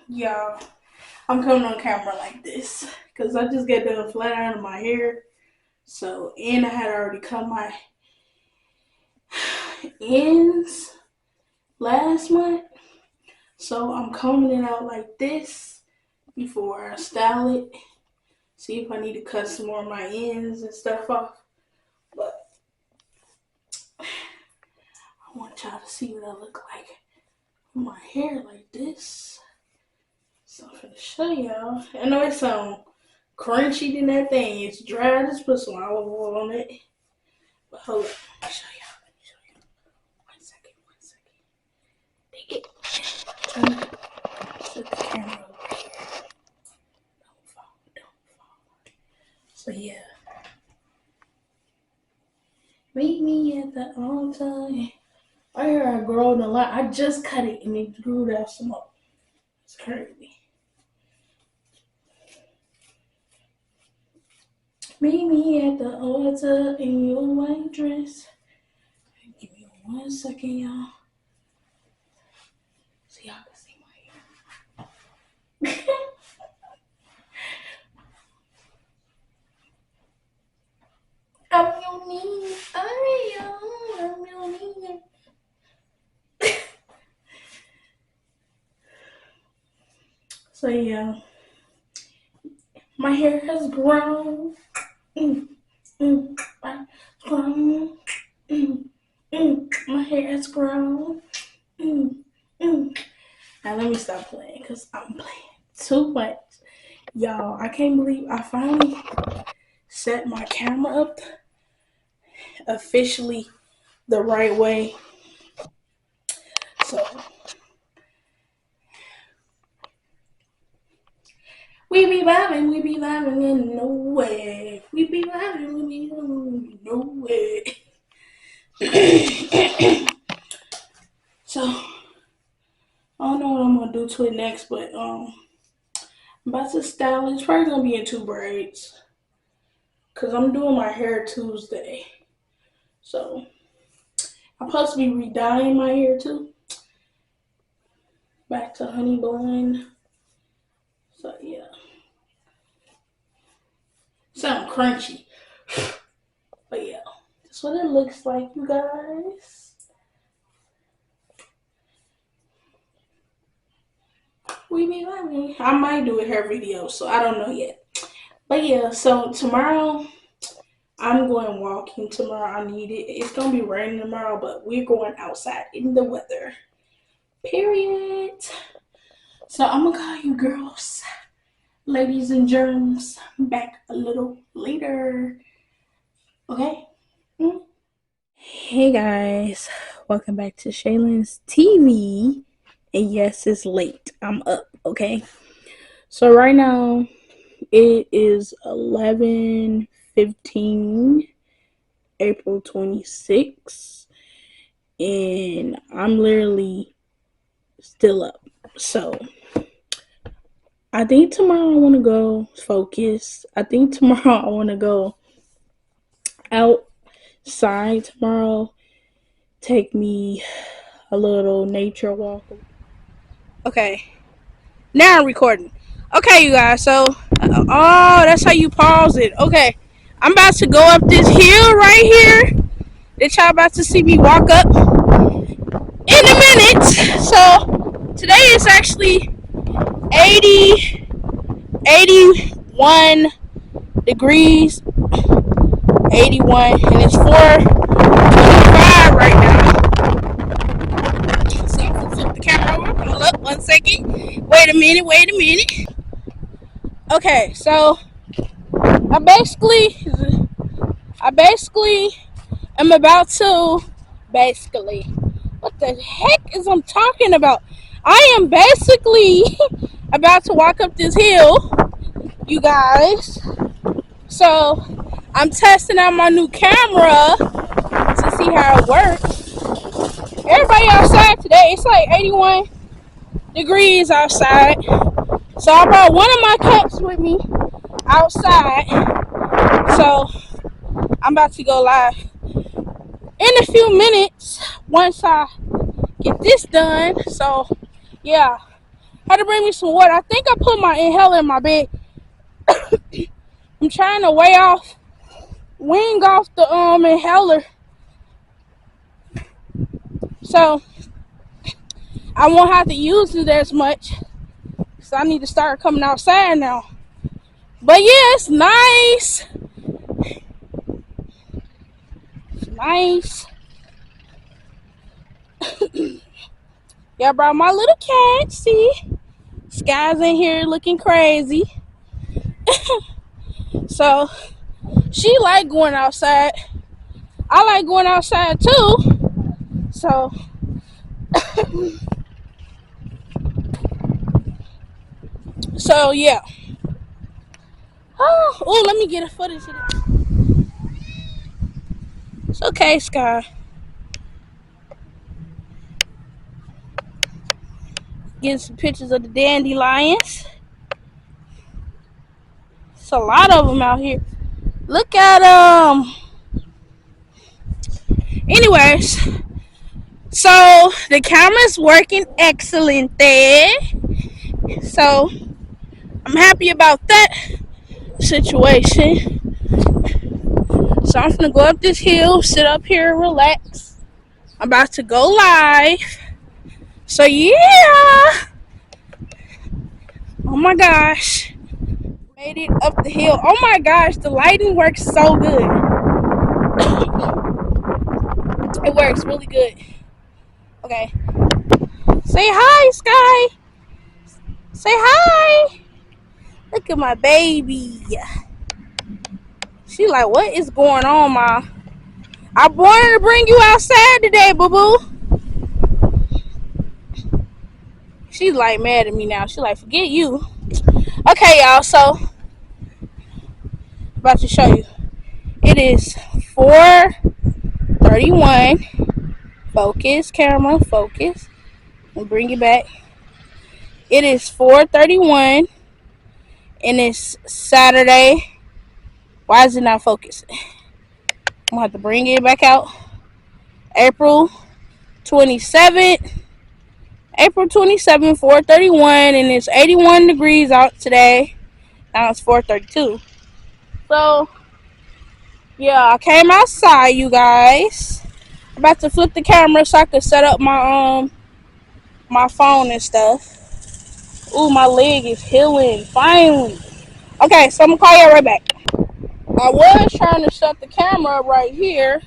Y'all, I'm coming on camera like this because I just got done flat ironing my hair. So, and I had already cut my ends last month. So, I'm combing it out like this before I style it. See if I need to cut some more of my ends and stuff off. But I want y'all to see what I look like with my hair like this. So, I'm gonna show y'all. I know it sounds crunchy than that thing. It's dry. I just put some olive oil on it. But hold up. Let me show y'all. Let me show y'all. One second. Take it. Turn it. Set the camera over here. Don't fall. So yeah. Meet me at the altar. My hair grown a lot. I just cut it and it grew out some more. It's crazy. Meet me at the altar in your white dress. Give me 1 second, y'all. So y'all can see my hair. I'm your knee. I'm your knee. So yeah, my hair has grown. My hair has grown. Now let me stop playing because I'm playing too much. Y'all, I can't believe I finally set my camera up officially the right way. So we be vibing in no way. We be vibing no way. So I don't know what I'm gonna do to it next, but I'm about to style it. It's probably gonna be in 2 braids. Cause I'm doing my hair Tuesday. So I'm supposed to be re-dyeing my hair too. Back to honey blonde. So yeah. Sound crunchy. But yeah. That's what it looks like, you guys. We be loving. I might do a hair video, so I don't know yet. But yeah, so tomorrow I'm going walking tomorrow. I need it. It's gonna be raining tomorrow, but we're going outside in the weather. Period. So I'm gonna call you girls, ladies and germs, back a little later. Okay? Hey guys, welcome back to Shaylin's TV. And yes, it's late. I'm up, okay? So right now it is 11:15, April 26th, and I'm literally still up. So I think tomorrow I want to go focus. I think tomorrow I want to go outside tomorrow. Take me a little nature walk. Okay, now I'm recording. Okay, you guys, so, that's how you pause it. Okay, I'm about to go up this hill right here that y'all about to see me walk up in a minute. So, today is actually 81 degrees, 81, and it's 4:25 right now. So, I'm gonna flip the camera over. Hold up 1 second. Wait a minute. Okay, so I basically am about to what the heck is I'm talking about? I am basically about to walk up this hill, you guys. So I'm testing out my new camera to see how it works. Everybody outside today, it's like 81 degrees outside. So I brought one of my cups with me outside. So I'm about to go live in a few minutes once I get this done. So yeah, Had to bring me some water. I think I put my inhaler in my bed. I'm trying to wing off the inhaler, so I won't have to use it as much. So I need to start coming outside now. But yeah, it's nice. It's nice. Yeah, I brought my little cat. See, Sky's in here looking crazy. So she like going outside. I like going outside too. So yeah. Oh, let me get a footage of it. It's okay, Sky. Getting some pictures of the dandelions. It's a lot of them out here. Look at them. Anyways, so the camera's working excellent there. So I'm happy about that situation. So I'm gonna go up this hill, sit up here and relax. I'm about to go live. So yeah. Oh my gosh. Made it up the hill. Oh my gosh, the lighting works so good. It works really good. Okay. Say hi, Sky. Say hi. Look at my baby. She like, what is going on, Ma? I wanted to bring you outside today, boo-boo. She's like mad at me now. She like, forget you. Okay, y'all, so about to show you. It is 4:31. Focus, camera, focus. And bring it back. It is 4:31 and it's Saturday. Why is it not focusing? I'm gonna have to bring it back out. April 27th, 4:31, and it's 81 degrees out today. Now it's 4:32. So yeah, I came outside, you guys. I'm about to flip the camera so I can set up my my phone and stuff. Ooh, my leg is healing finally. Okay, so I'm gonna call you right back. I was trying to shut the camera up right here,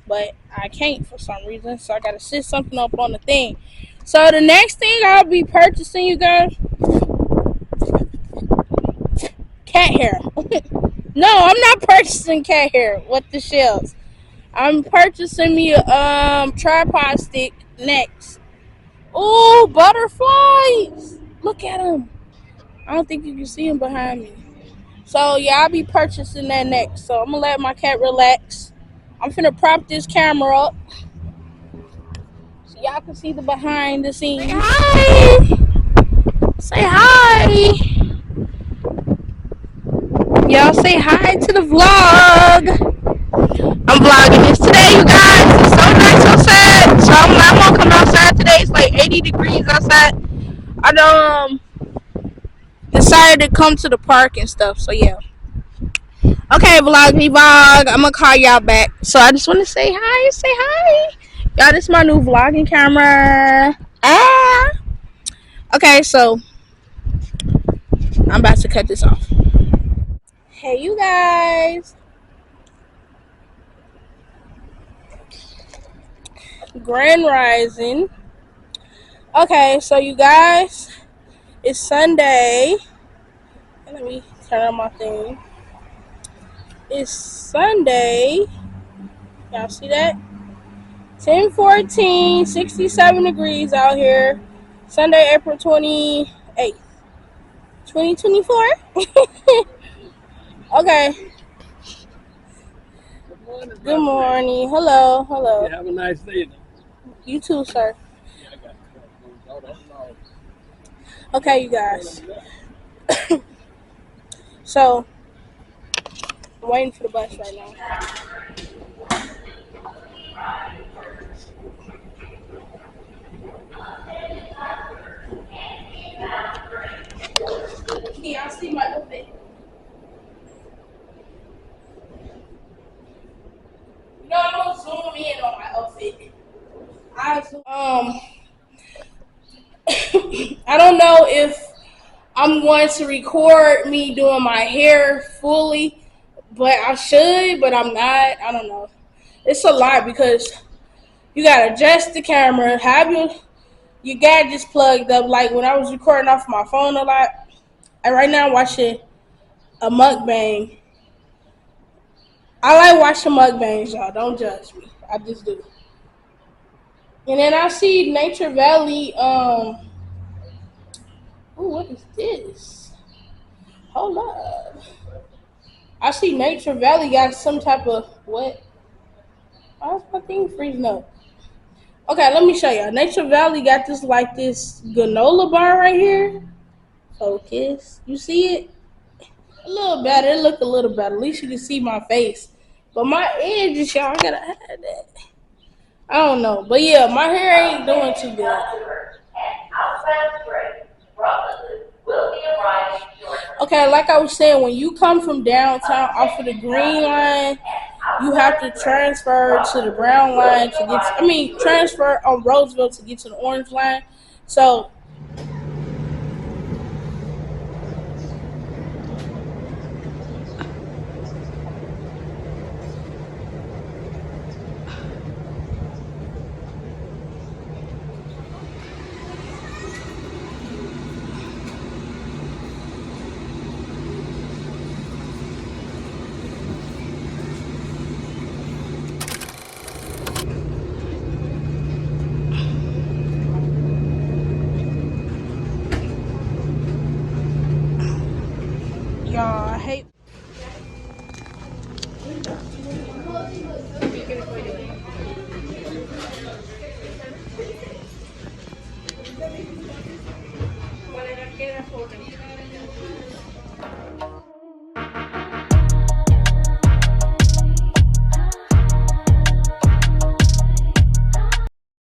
but I can't for some reason, so I gotta set something up on the thing. So the next thing I'll be purchasing, you guys, cat hair. No, I'm not purchasing cat hair with the shells. I'm purchasing me a tripod stick next. Oh, butterflies! Look at them. I don't think you can see them behind me. So yeah, I'll be purchasing that next. So I'm gonna let my cat relax. I'm finna prop this camera up so y'all can see the behind the scenes. Say hi! Say hi! Y'all say hi to the vlog. I'm vlogging this today, you guys. It's so nice outside. So I'm gonna come outside today. It's like 80 degrees outside. I decided to come to the park and stuff. So yeah. Okay, vlog. I'm gonna call y'all back. So I just want to say hi. Say hi. Y'all, this is my new vlogging camera. Okay, so I'm about to cut this off. Hey, you guys. Grand Rising. Okay, so you guys, it's Sunday. Let me turn on my thing. It's Sunday. Y'all see that? 10:14, 67 degrees out here. Sunday, April 28th, 2024. Okay. Good morning. Hello. Hello. Have a nice day. You too, sir. Okay, you guys. So, I'm waiting for the bus right now. I don't know if I'm going to record me doing my hair fully, but I should, but I'm not. I don't know. It's a lot because you gotta adjust the camera, have your gadgets plugged up. Like when I was recording off my phone a lot, and right now I'm watching a mukbang. I like watching mukbangs, y'all. Don't judge me. I just do. And then I see Nature Valley. Ooh, what is this? Hold up. I see Nature Valley got some type of what? Why is my thing freezing up? Okay, let me show y'all. Nature Valley got this granola bar right here. Focus. You see it? A little better. It look a little better. At least you can see my face. But my edges, y'all, I gotta have that. I don't know. But yeah, my hair ain't doing too good. Okay, like I was saying, when you come from downtown off of the green line, you have to transfer to the brown line to get transfer on Roosevelt to get to the orange line. So y'all, I hate